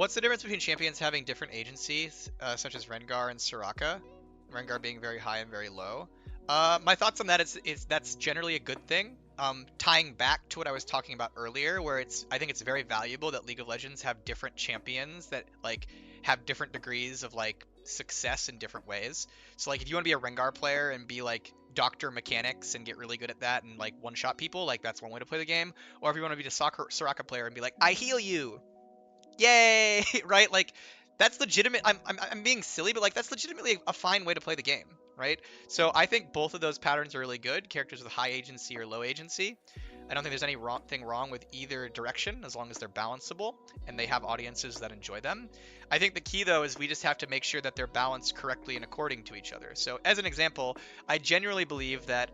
what's the difference between champions having different agencies, such as Rengar and Soraka? Rengar being very high and very low. My thoughts on that is that's generally a good thing. Tying back to what I was talking about earlier, where I think it's very valuable that League of Legends have different champions that like have different degrees of like success in different ways. So like if you want to be a Rengar player and be like Doctor Mechanics and get really good at that and like one shot people, like that's one way to play the game. Or if you want to be a Soraka player and be like, I heal you, yay, right? Like that's legitimate. I'm being silly, but like that's legitimately a fine way to play the game, right? So I think both of those patterns are really good. Characters with high agency or low agency. I don't think there's any thing wrong with either direction as long as they're balanceable and they have audiences that enjoy them. I think the key though is we just have to make sure that they're balanced correctly and according to each other. So as an example, I genuinely believe that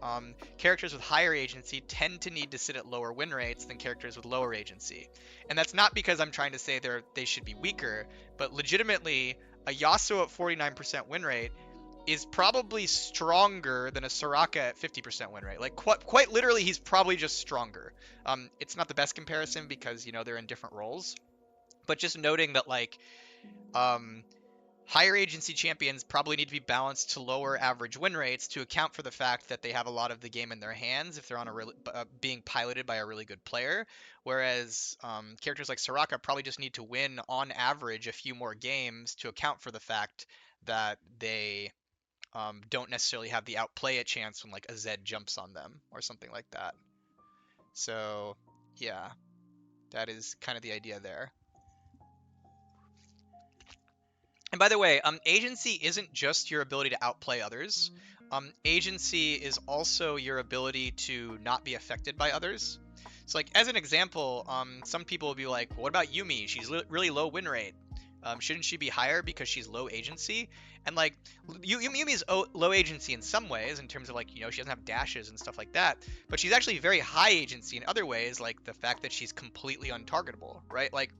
characters with higher agency tend to need to sit at lower win rates than characters with lower agency. And that's not because I'm trying to say they should be weaker, but legitimately a Yasuo at 49% win rate is probably stronger than a Soraka at 50% win rate. Like quite literally, he's probably just stronger. It's not the best comparison because they're in different roles, but just noting that like um, higher agency champions probably need to be balanced to lower average win rates to account for the fact that they have a lot of the game in their hands if they're on a really being piloted by a really good player. Whereas characters like Soraka probably just need to win on average a few more games to account for the fact that they don't necessarily have the outplay a chance when like a Zed jumps on them or something like that. So yeah, that is kind of the idea there. And by the way, agency isn't just your ability to outplay others. Agency is also your ability to not be affected by others. So, like as an example, some people will be like, "What about Yumi? She's really low win rate. Shouldn't she be higher because she's low agency?" And like, Yumi is low agency in some ways, in terms of like she doesn't have dashes and stuff like that. But she's actually very high agency in other ways, like the fact that she's completely untargetable, right? Like,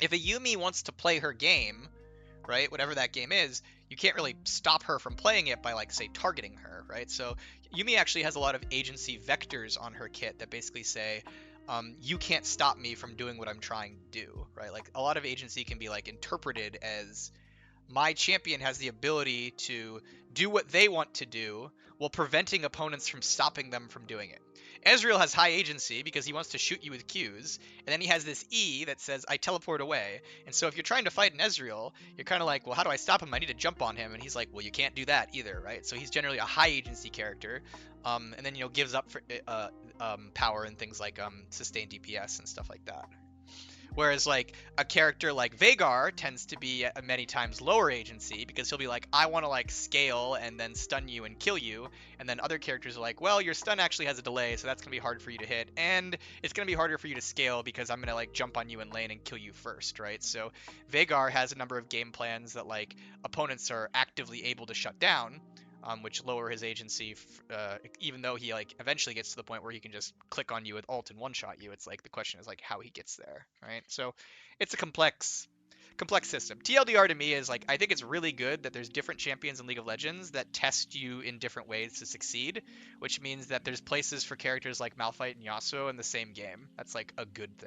if a Yumi wants to play her game, right? Whatever that game is, you can't really stop her from playing it by like say targeting her, right? So Yumi actually has a lot of agency vectors on her kit that basically say, you can't stop me from doing what I'm trying to do, right? Like a lot of agency can be like interpreted as my champion has the ability to do what they want to do while preventing opponents from stopping them from doing it. Ezreal has high agency because he wants to shoot you with Qs, and then he has this E that says, I teleport away. And so if you're trying to fight an Ezreal, you're kind of like, well, how do I stop him? I need to jump on him. And he's like, well, you can't do that either, right? So he's generally a high agency character, and then, gives up for, power and things like sustained DPS and stuff like that. Whereas like a character like Veigar tends to be many times lower agency because he'll be like, I want to like scale and then stun you and kill you. And then other characters are like, well, your stun actually has a delay, so that's gonna be hard for you to hit. And it's gonna be harder for you to scale because I'm gonna like jump on you in lane and kill you first, right? So Veigar has a number of game plans that like opponents are actively able to shut down, which lower his agency, even though he like eventually gets to the point where he can just click on you with ult and one shot you. It's like the question is like how he gets there, right? So it's a complex system. TLDR to me is like I think it's really good that there's different champions in League of Legends that test you in different ways to succeed, which means that there's places for characters like Malphite and Yasuo in the same game. That's like a good thing.